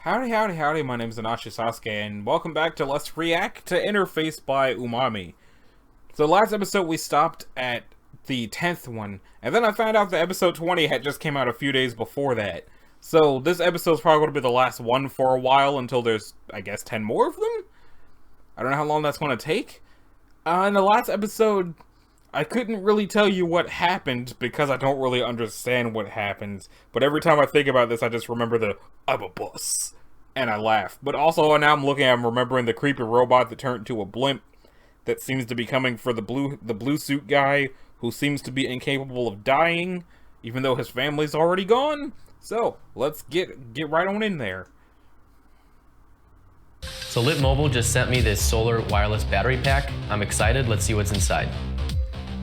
Howdy, howdy, howdy, my name is Anashi Sasuke, and welcome back to Let's React to Interface by Umami. So last episode we stopped at the 10th one, and then I found out that episode 20 had just came out a few days before that. So this episode's probably going to be the last one for a while until there's, I guess, 10 more of them? I don't know how long that's going to take. In the last episode, I couldn't really tell you what happened because I don't really understand what happens. But every time I think about this, I just remember the "I'm a boss," and I laugh. But also now I'm remembering the creepy robot that turned into a blimp that seems to be coming for the blue suit guy who seems to be incapable of dying, even though his family's already gone. So let's get right on in there. So Lit Mobile just sent me this solar wireless battery pack. I'm excited, let's see what's inside.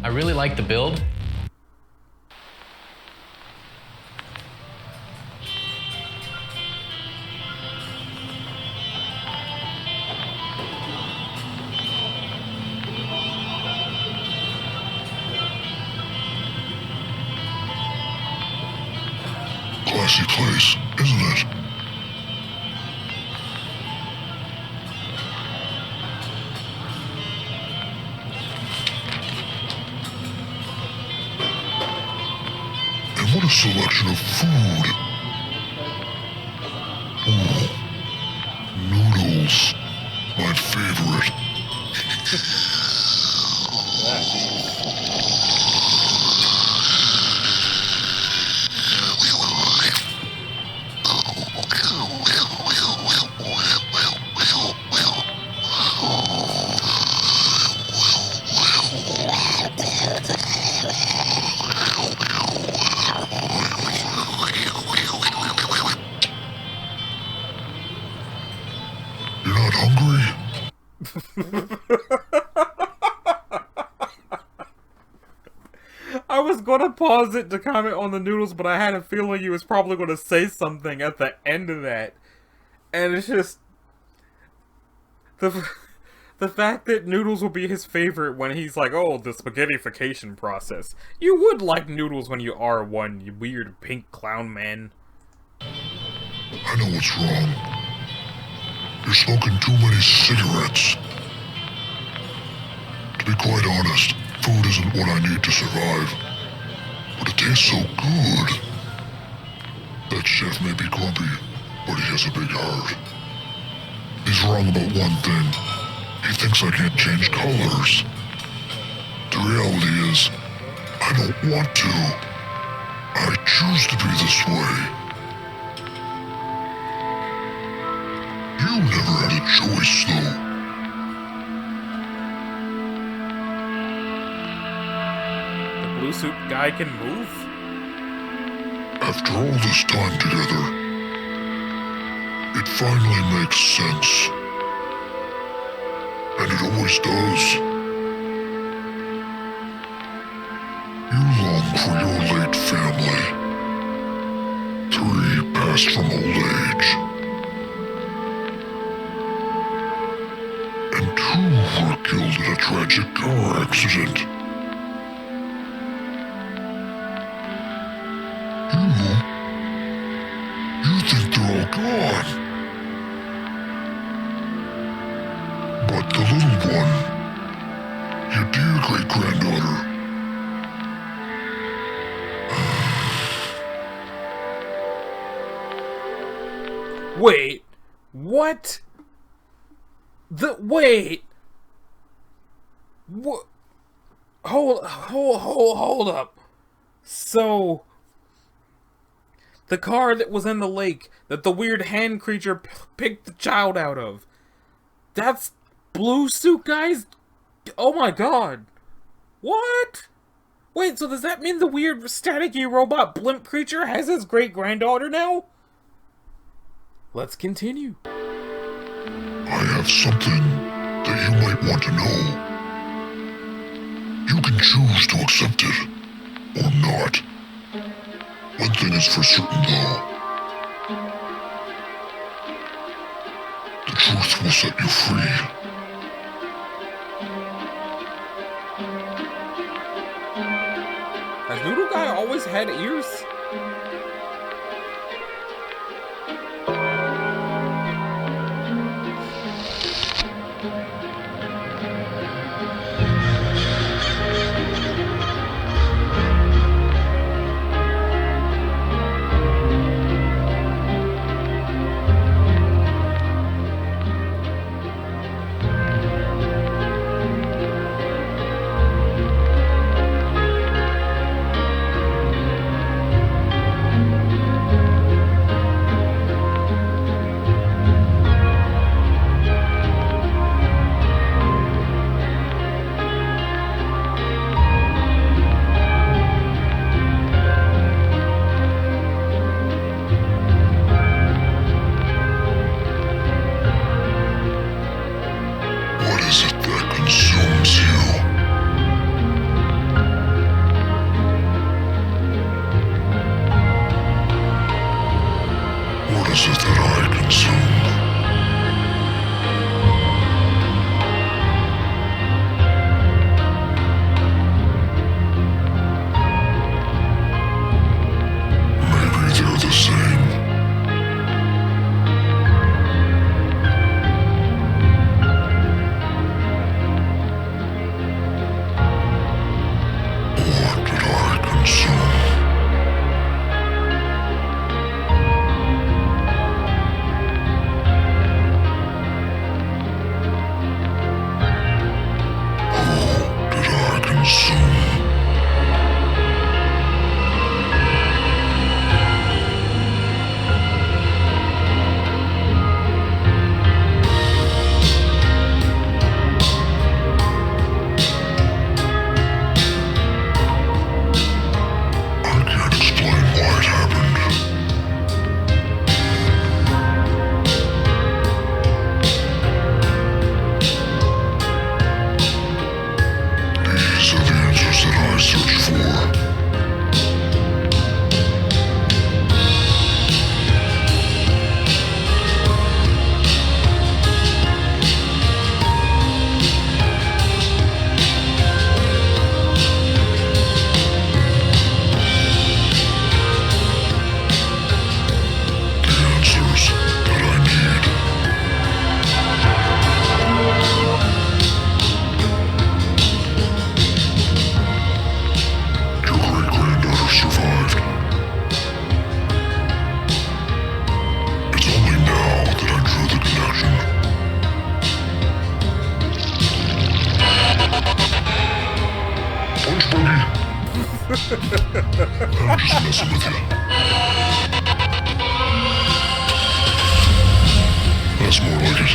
I really like the build. Classy place, isn't it? And what a selection of food. Ooh, noodles, my favorite. You're not hungry? I was gonna pause it to comment on the noodles, but I had a feeling he was probably gonna say something at the end of that. And it's just the fact that noodles will be his favorite when he's like, oh, the spaghettification process. You would like noodles when you are one, you weird pink clown man. I know what's wrong. You're smoking too many cigarettes. To be quite honest, food isn't what I need to survive. But it tastes so good. That chef may be grumpy, but he has a big heart. He's wrong about one thing. He thinks I can't change colors. The reality is, I don't want to. I choose to be this way. You never had a choice, though. The blue suit guy can move? After all this time together, it finally makes sense. And it always does. You long for your late family. 3 passed from old age. And 2 were killed in a tragic car accident. You think they're all gone. But the little one, your dear great-granddaughter, Wait, what? Wait. What? Hold up. So, the car that was in the lake that the weird hand creature picked the child out of, that's blue suit guys? Oh my god. What? Wait, so does that mean the weird staticky robot blimp creature has his great-granddaughter now? Let's continue. I have something that you might want to know. You can choose to accept it, or not. One thing is for certain, though. The truth will set you free. Has Noodle Guy always had ears? is it that I consume? Maybe they're the same. What did I consume? Who did I consume? I can't explain why it happened. These are the answers that I search for. The answers that I need. Your great-granddaughter survived. It's only now that I drew the connection. Punch buggy. I'm just messing with you. That's more like it.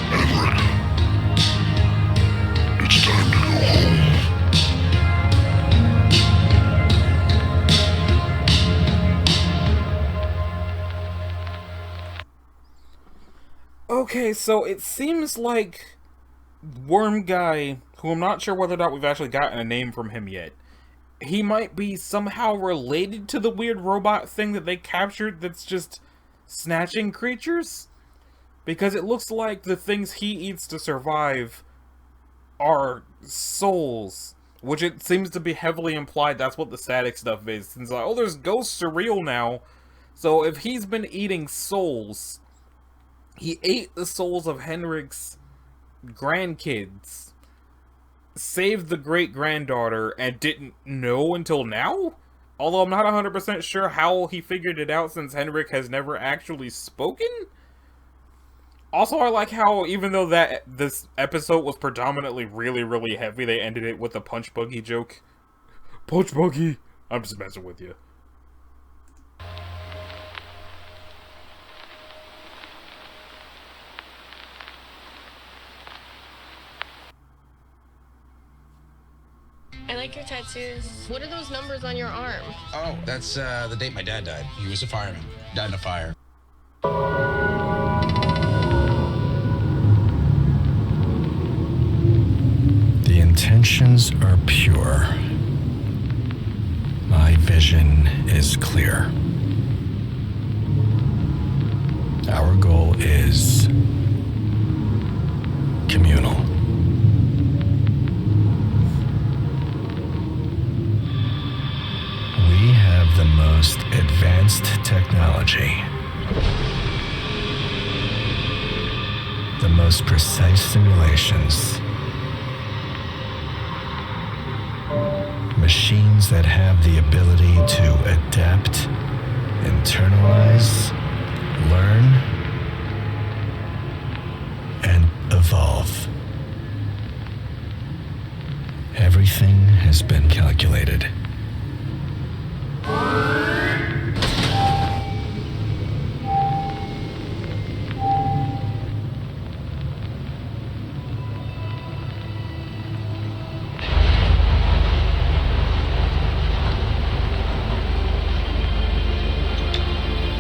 Henrik, it's time to go home. Okay, so it seems like Worm Guy, who I'm not sure whether or not we've actually gotten a name from him yet, he might be somehow related to the weird robot thing that they captured that's just snatching creatures? Because it looks like the things he eats to survive are souls, which it seems to be heavily implied that's what the static stuff is. It's like, oh, there's ghosts are real now. So if he's been eating souls, he ate the souls of Henrik's grandkids, saved the great-granddaughter, and didn't know until now? Although I'm not 100% sure how he figured it out since Henrik has never actually spoken? Also, I like how, even though this episode was predominantly really, really heavy, they ended it with a punch buggy joke. Punch buggy! I'm just messing with you. I like your tattoos. What are those numbers on your arm? Oh, that's the date my dad died. He was a fireman. Died in a fire. The intentions are pure. My vision is clear. Our goal is communal. We have the most advanced technology, the most precise simulations, machines that have the ability to adapt, internalize, learn, and evolve. Everything has been calculated.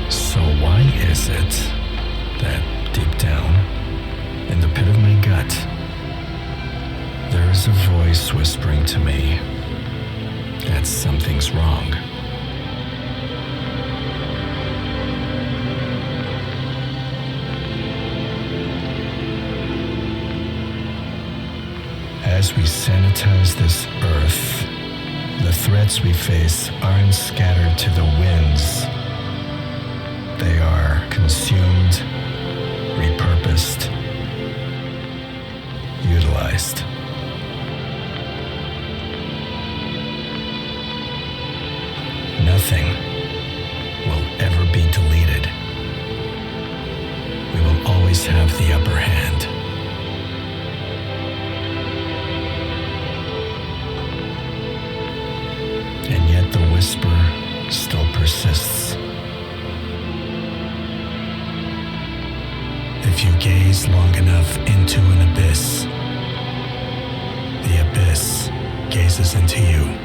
So it that deep down, in the pit of my gut, there is a voice whispering to me that something's wrong. As we sanitize this earth, the threats we face aren't scattered to the winds. They are consumed, repurposed, utilized. Nothing will ever be deleted. We will always have the upper hand. And yet the whisper still persists. If you gaze long enough into an abyss, the abyss gazes into you.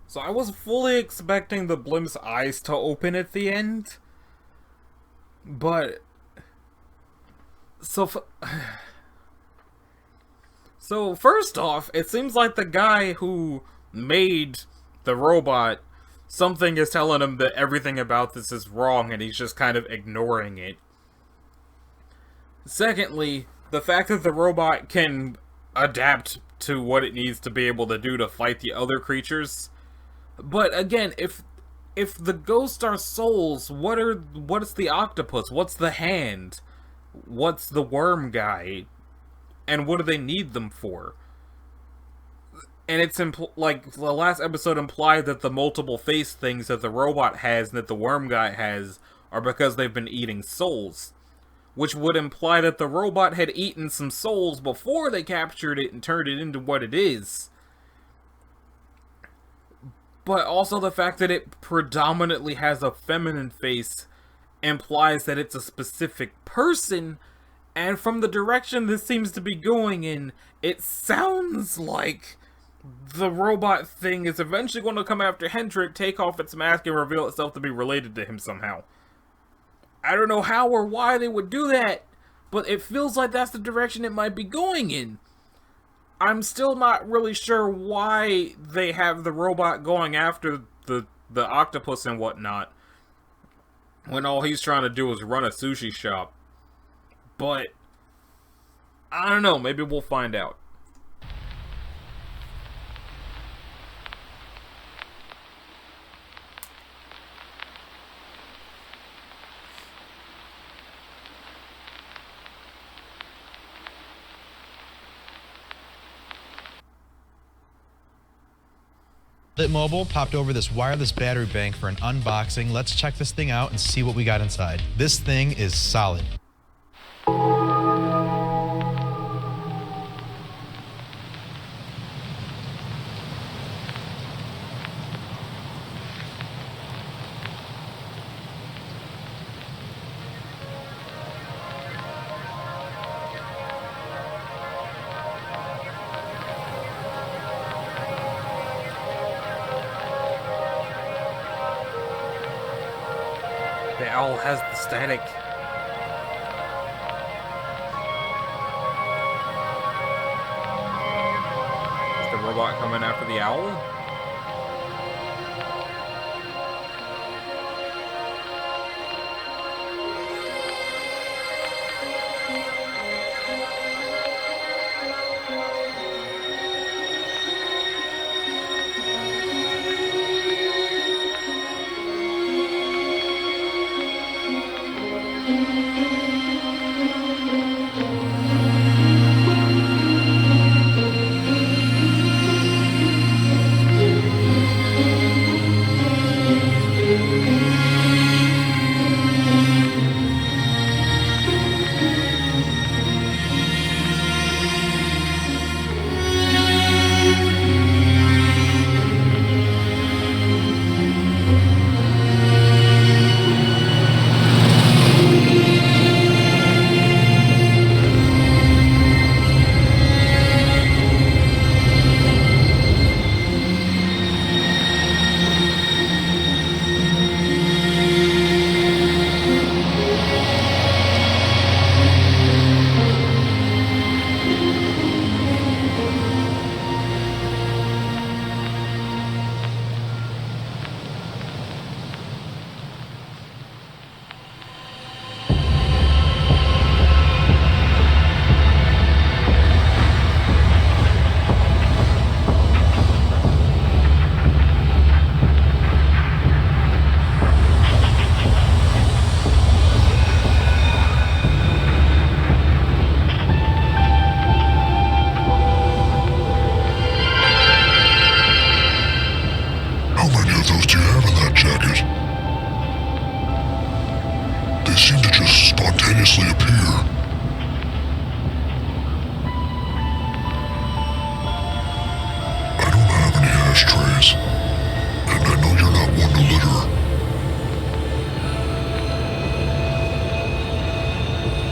So I was fully expecting the blimp's eyes to open at the end, but so first off, it seems like the guy who made the robot, something is telling him that everything about this is wrong and he's just kind of ignoring it. Secondly, the fact that the robot can adapt to what it needs to be able to do to fight the other creatures. But again, if the ghosts are souls, what is the octopus? What's the hand? What's the worm guy? And what do they need them for? And it's like the last episode implied that the multiple face things that the robot has and that the worm guy has are because they've been eating souls. Which would imply that the robot had eaten some souls before they captured it and turned it into what it is. But also the fact that it predominantly has a feminine face implies that it's a specific person, and from the direction this seems to be going in, it sounds like the robot thing is eventually going to come after Hendrik, take off its mask, and reveal itself to be related to him somehow. I don't know how or why they would do that, but it feels like that's the direction it might be going in. I'm still not really sure why they have the robot going after the octopus and whatnot, when all he's trying to do is run a sushi shop. But I don't know, maybe we'll find out. Lit Mobile popped over this wireless battery bank for an unboxing. Let's check this thing out and see what we got inside. This thing is solid. The owl has the static. Is the robot coming after the owl? How many of those do you have in that jacket? They seem to just spontaneously appear. I don't have any ashtrays, and I know you're not one to litter.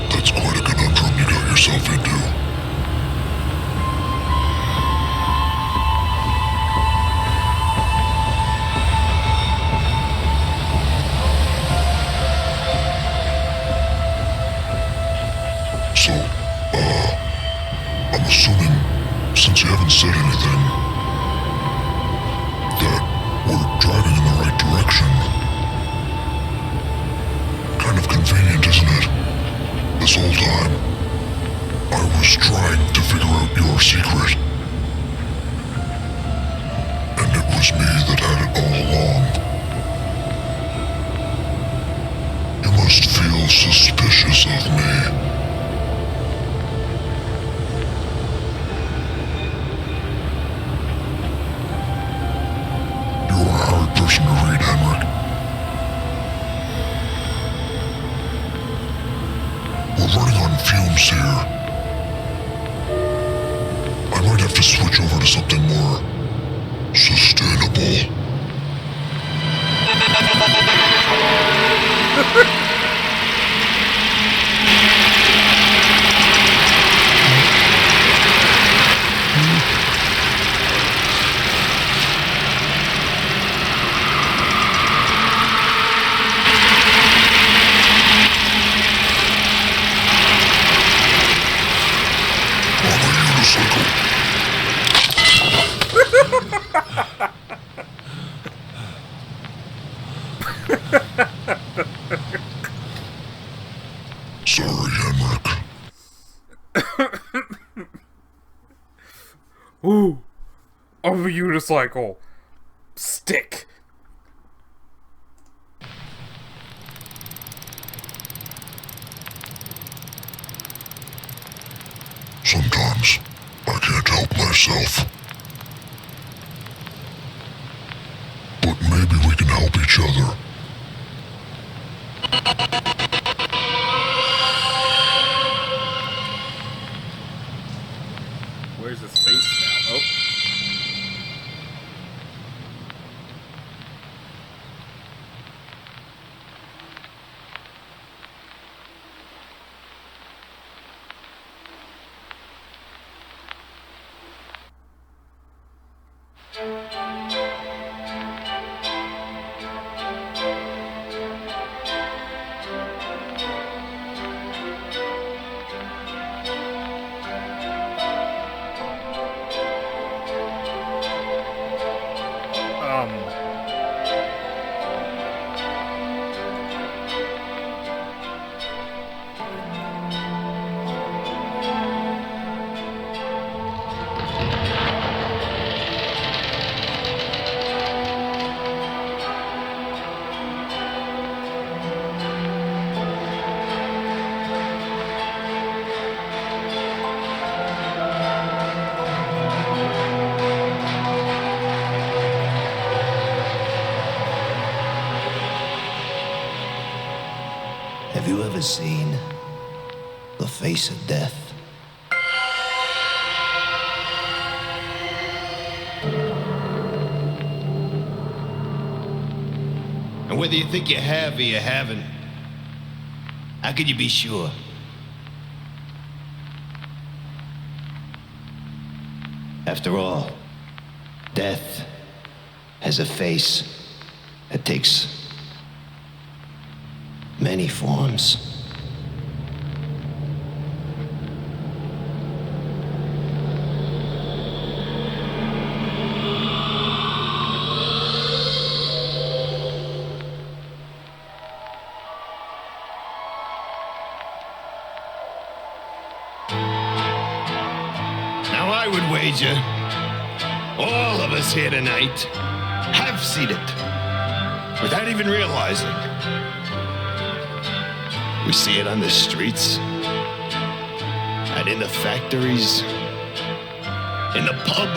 That's quite a conundrum you got yourself into. So, I'm assuming, since you haven't said anything, that we're driving in the right direction. Kind of convenient, isn't it? This whole time, I was trying to figure out your secret. And it was me that had it all along. You must feel suspicious of me. Person to read, Henrik. We're running on fumes here. I might have to switch over to something more sustainable. Sorry. Ooh, a unicycle. Stick. Sometimes I can't help myself. But maybe we can help each other. Where's his face now? Oh. Have you ever seen the face of death? And whether you think you have or you haven't, how can you be sure? After all, death has a face that takes many forms. Now I would wager all of us here tonight have seen it without even realizing. We see it on the streets, and in the factories, in the pub,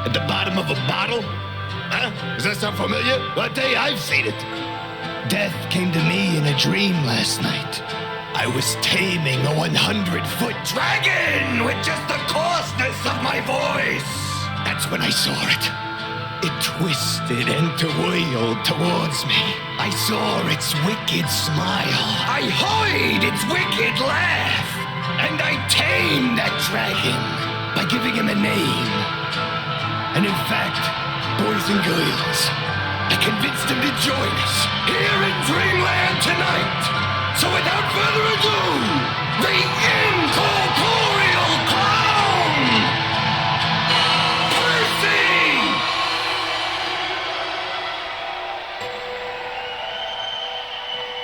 at the bottom of a bottle. Huh? Does that sound familiar? Well, I tell you, I've seen it. Death came to me in a dream last night. I was taming a 100-foot dragon with just the coarseness of my voice. That's when I saw it. It twisted and twirled towards me. I saw its wicked smile. I heard its wicked laugh. And I tamed that dragon by giving him a name. And in fact, boys and girls, I convinced him to join us here in Dreamland tonight. So without further ado, the incorporeal clown, Percy!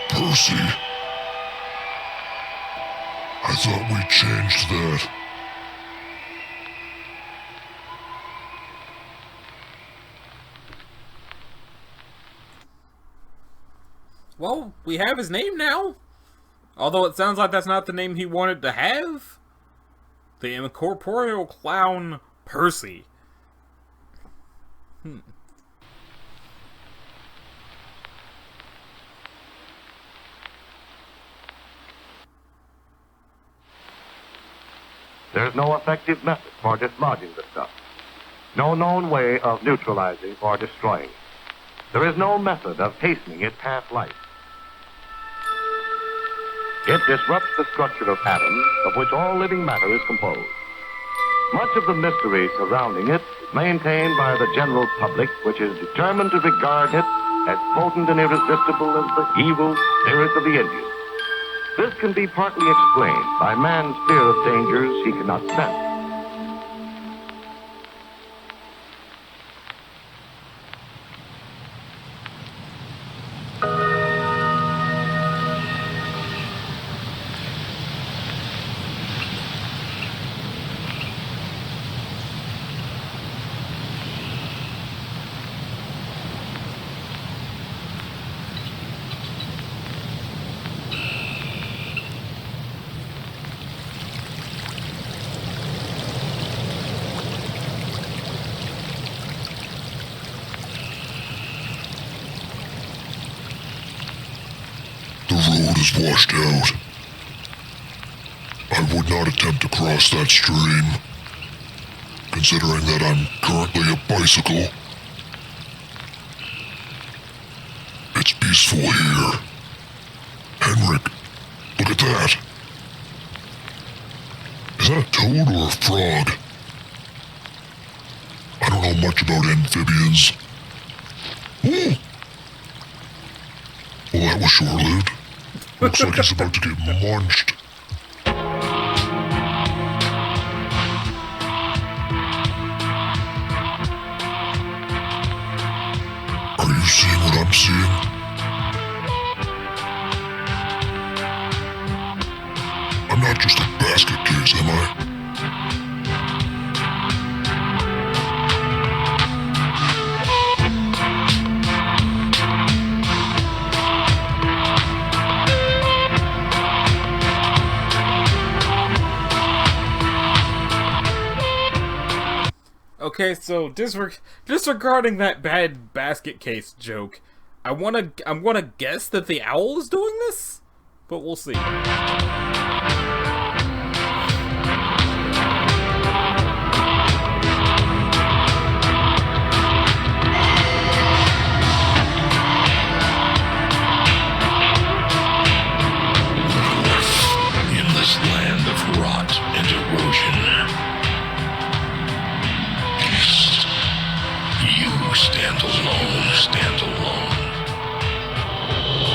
Percy? I thought we changed that. Well, we have his name now. Although it sounds like that's not the name he wanted to have. The incorporeal clown, Percy. There's no effective method for dislodging the stuff. No known way of neutralizing or destroying it. There is no method of hastening its half-life. It disrupts the structure of atoms of which all living matter is composed. Much of the mystery surrounding it is maintained by the general public, which is determined to regard it as potent and irresistible as the evil spirit of the Indian. This can be partly explained by man's fear of dangers he cannot sense. road is washed out. I would not attempt to cross that stream, considering that I'm currently a bicycle. It's peaceful here. Henrik, look at that. Is that a toad or a frog? I don't know much about amphibians. Ooh. Well, that was short-lived. Looks like he's about to get munched. Are you seeing what I'm seeing? I'm not just a basket case, am I? Okay, so disregarding that bad basket case joke, I'm gonna guess that the owl is doing this, but we'll see. In this land of rot and erosion, you stand alone,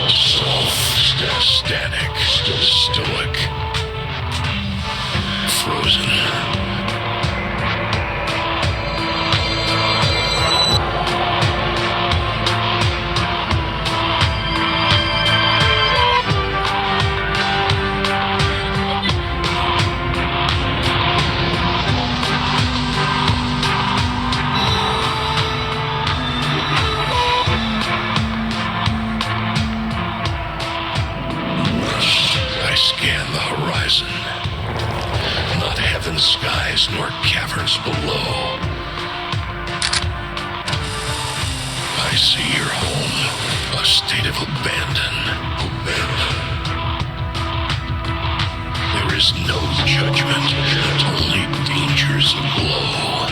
soft, static, stoic, frozen. I scan the horizon. Not heaven's skies nor caverns below. I see your home, a state of abandon. There is no judgment, only dangers aglow.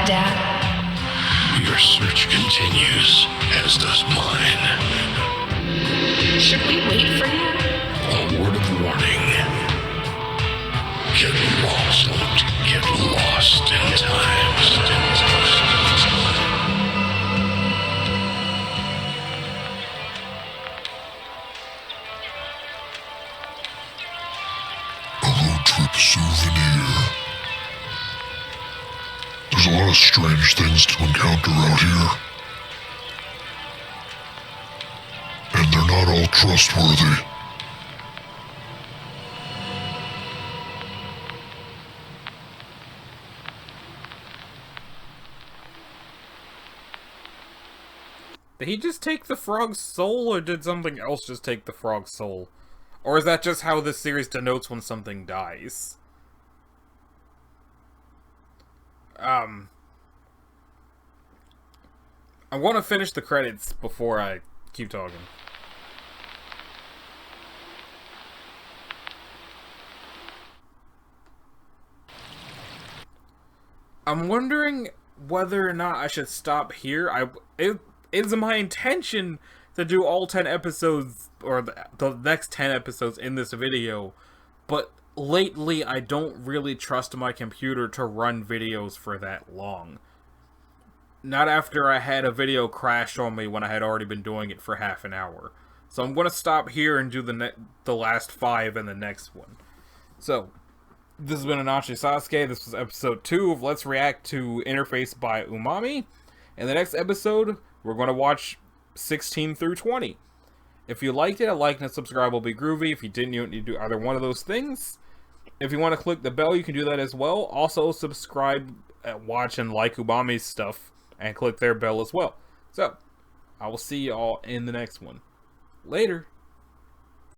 Dad? Your search continues, as does mine. Should we wait for you? A word of warning. Get lost, don't get lost in time. A road trip souvenir. There's a lot of strange things to encounter out here. And they're not all trustworthy. Did he just take the frog's soul, or did something else just take the frog's soul? Or is that just how this series denotes when something dies? I want to finish the credits before I keep talking. I'm wondering whether or not I should stop here. It is my intention to do all 10 episodes, or the next 10 episodes in this video, but lately I don't really trust my computer to run videos for that long. Not after I had a video crash on me when I had already been doing it for half an hour. So I'm going to stop here and do the last 5 in the next one. So, this has been Anachi Sasuke. This was episode 2 of Let's React to Interface by Umami. In the next episode, we're going to watch 16 through 20. If you liked it, a like and a subscribe will be groovy. If you didn't, you don't need to do either one of those things. If you want to click the bell, you can do that as well. Also, subscribe, watch, and like Umami's stuff, and click their bell as well. So, I will see y'all in the next one. Later.